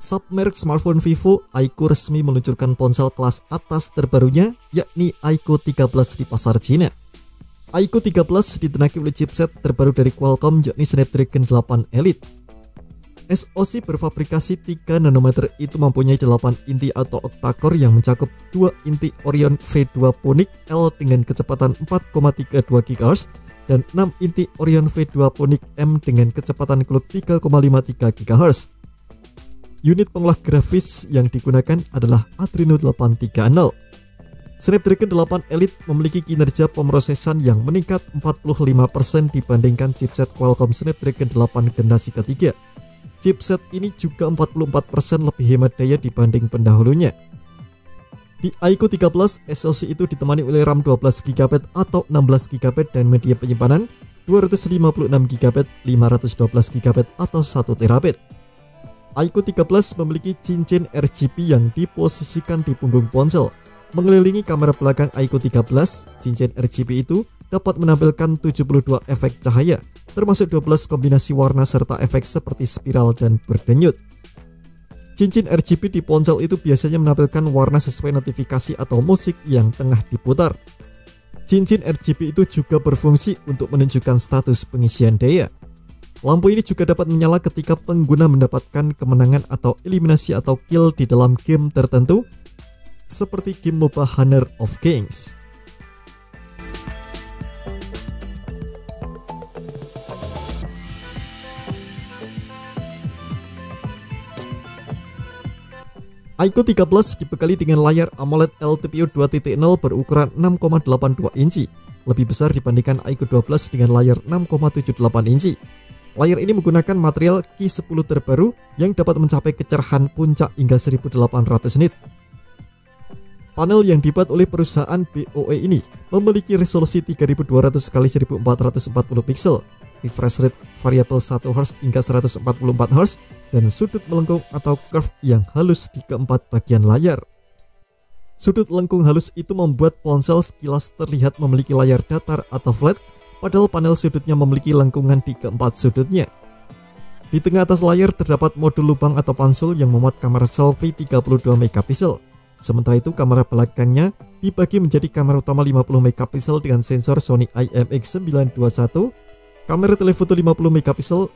Submerk smartphone Vivo, iQOO resmi meluncurkan ponsel kelas atas terbarunya, yakni iQOO 13 di pasar Cina. iQOO 13 ditenaki oleh chipset terbaru dari Qualcomm, yakni Snapdragon 8 Elite. SoC berfabrikasi 3 nanometer itu mempunyai 8 inti atau octa-core yang mencakup 2 inti Orion V2 Phoenix L dengan kecepatan 4,32 GHz dan 6 inti Orion V2 Phoenix M dengan kecepatan clock 3,53 GHz. Unit pengolah grafis yang digunakan adalah Adreno 830. Snapdragon 8 Elite memiliki kinerja pemrosesan yang meningkat 45% dibandingkan chipset Qualcomm Snapdragon 8 generasi ketiga. Chipset ini juga 44% lebih hemat daya dibanding pendahulunya. Di iQOO 13, SoC itu ditemani oleh RAM 12GB atau 16GB dan media penyimpanan 256GB, 512GB atau 1TB. iQOO 13 memiliki cincin RGB yang diposisikan di punggung ponsel. Mengelilingi kamera belakang iQOO 13, cincin RGB itu dapat menampilkan 72 efek cahaya, termasuk 12 kombinasi warna serta efek seperti spiral dan berdenyut. Cincin RGB di ponsel itu biasanya menampilkan warna sesuai notifikasi atau musik yang tengah diputar. Cincin RGB itu juga berfungsi untuk menunjukkan status pengisian daya. Lampu ini juga dapat menyala ketika pengguna mendapatkan kemenangan atau eliminasi atau kill di dalam game tertentu, seperti game MOBA Honor of Kings. iQOO 13 dibekali dengan layar AMOLED LTPO 2.0 berukuran 6,82 inci, lebih besar dibandingkan iQOO 12 dengan layar 6,78 inci. Layar ini menggunakan material Ki10 terbaru yang dapat mencapai kecerahan puncak hingga 1800 nit. Panel yang dibuat oleh perusahaan BOE ini memiliki resolusi 3200 x 1440 pixel, refresh rate variabel 1 Hz hingga 144 Hz, dan sudut melengkung atau curve yang halus di keempat bagian layar. Sudut lengkung halus itu membuat ponsel sekilas terlihat memiliki layar datar atau flat, padahal panel sudutnya memiliki lengkungan di keempat sudutnya. Di tengah atas layar terdapat modul lubang atau pansul yang memuat kamera selfie 32 megapiksel. Sementara itu kamera belakangnya dibagi menjadi kamera utama 50 megapiksel dengan sensor Sony IMX921, kamera telefoto 50 megapiksel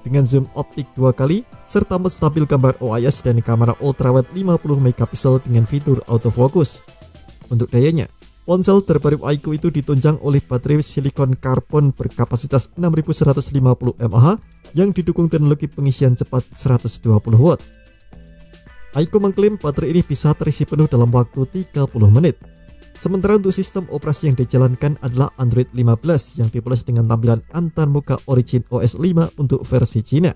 dengan zoom optik 2 kali, serta menstabil gambar OIS dan kamera ultrawide 50 megapiksel dengan fitur autofocus. Untuk dayanya, ponsel terbaru iQOO itu ditunjang oleh baterai silikon karbon berkapasitas 6150 mAh yang didukung teknologi pengisian cepat 120 watt. iQOO mengklaim baterai ini bisa terisi penuh dalam waktu 30 menit. Sementara untuk sistem operasi yang dijalankan adalah Android 15 yang dipoles dengan tampilan antarmuka Origin OS 5 untuk versi Cina.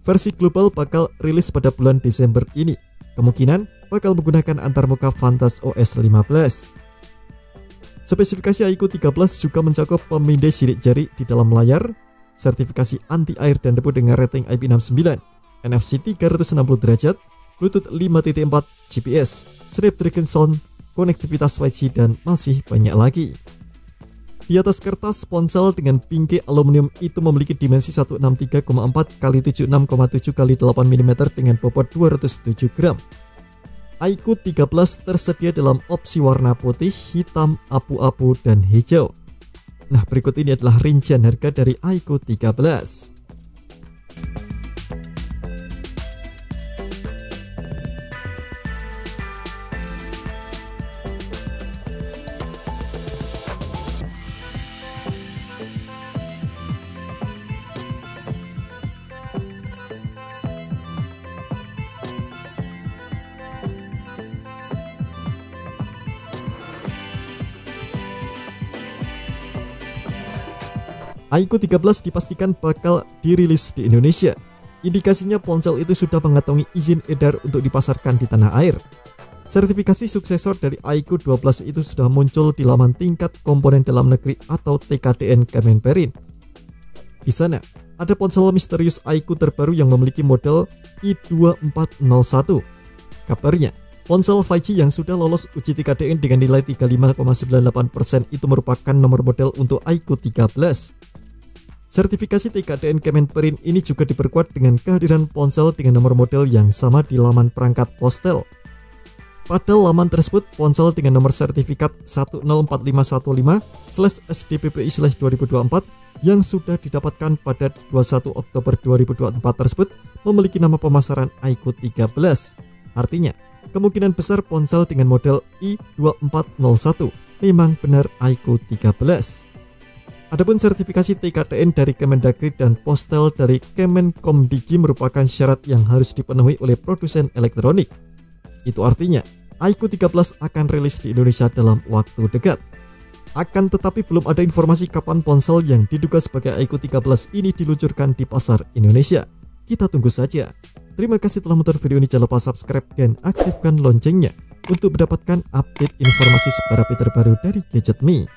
Versi global bakal rilis pada bulan Desember ini. Kemungkinan bakal menggunakan antarmuka Vantage OS 15. Spesifikasi iQOO 13 juga mencakup pemindai sidik jari di dalam layar, sertifikasi anti air dan debu dengan rating IP69, NFC 360 derajat, Bluetooth 5.4, GPS, Snapdragon Sound, konektivitas 5G, dan masih banyak lagi. Di atas kertas, ponsel dengan bingkai aluminium itu memiliki dimensi 163,4 x 76,7 x 8 mm dengan bobot 207 gram. iQOO 13 tersedia dalam opsi warna putih, hitam, abu-abu, dan hijau. Nah, berikut ini adalah rincian harga dari iQOO 13. iQOO 13 dipastikan bakal dirilis di Indonesia. Indikasinya ponsel itu sudah mengantongi izin edar untuk dipasarkan di tanah air. Sertifikasi suksesor dari iQOO 12 itu sudah muncul di laman tingkat komponen dalam negeri atau TKDN Kemenperin. Di sana ada ponsel misterius iQOO terbaru yang memiliki model i2401. Kabarnya, ponsel 5G yang sudah lolos uji TKDN dengan nilai 35,98% itu merupakan nomor model untuk iQOO 13. Sertifikasi TKDN Kemenperin ini juga diperkuat dengan kehadiran ponsel dengan nomor model yang sama di laman perangkat ponsel. Pada laman tersebut, ponsel dengan nomor sertifikat 104515/SDPPI/2024 yang sudah didapatkan pada 21 Oktober 2024 tersebut memiliki nama pemasaran iQOO 13. Artinya, kemungkinan besar ponsel dengan model I2401 memang benar iQOO 13. Adapun sertifikasi TKDN dari Kemendagri dan Postel dari Kemenkomdigi merupakan syarat yang harus dipenuhi oleh produsen elektronik. Itu artinya, iQOO 13 akan rilis di Indonesia dalam waktu dekat. Akan tetapi belum ada informasi kapan ponsel yang diduga sebagai iQOO 13 ini diluncurkan di pasar Indonesia. Kita tunggu saja. Terima kasih telah menonton video ini, jangan lupa subscribe dan aktifkan loncengnya untuk mendapatkan update informasi seputar terbaru dari Gadget Me.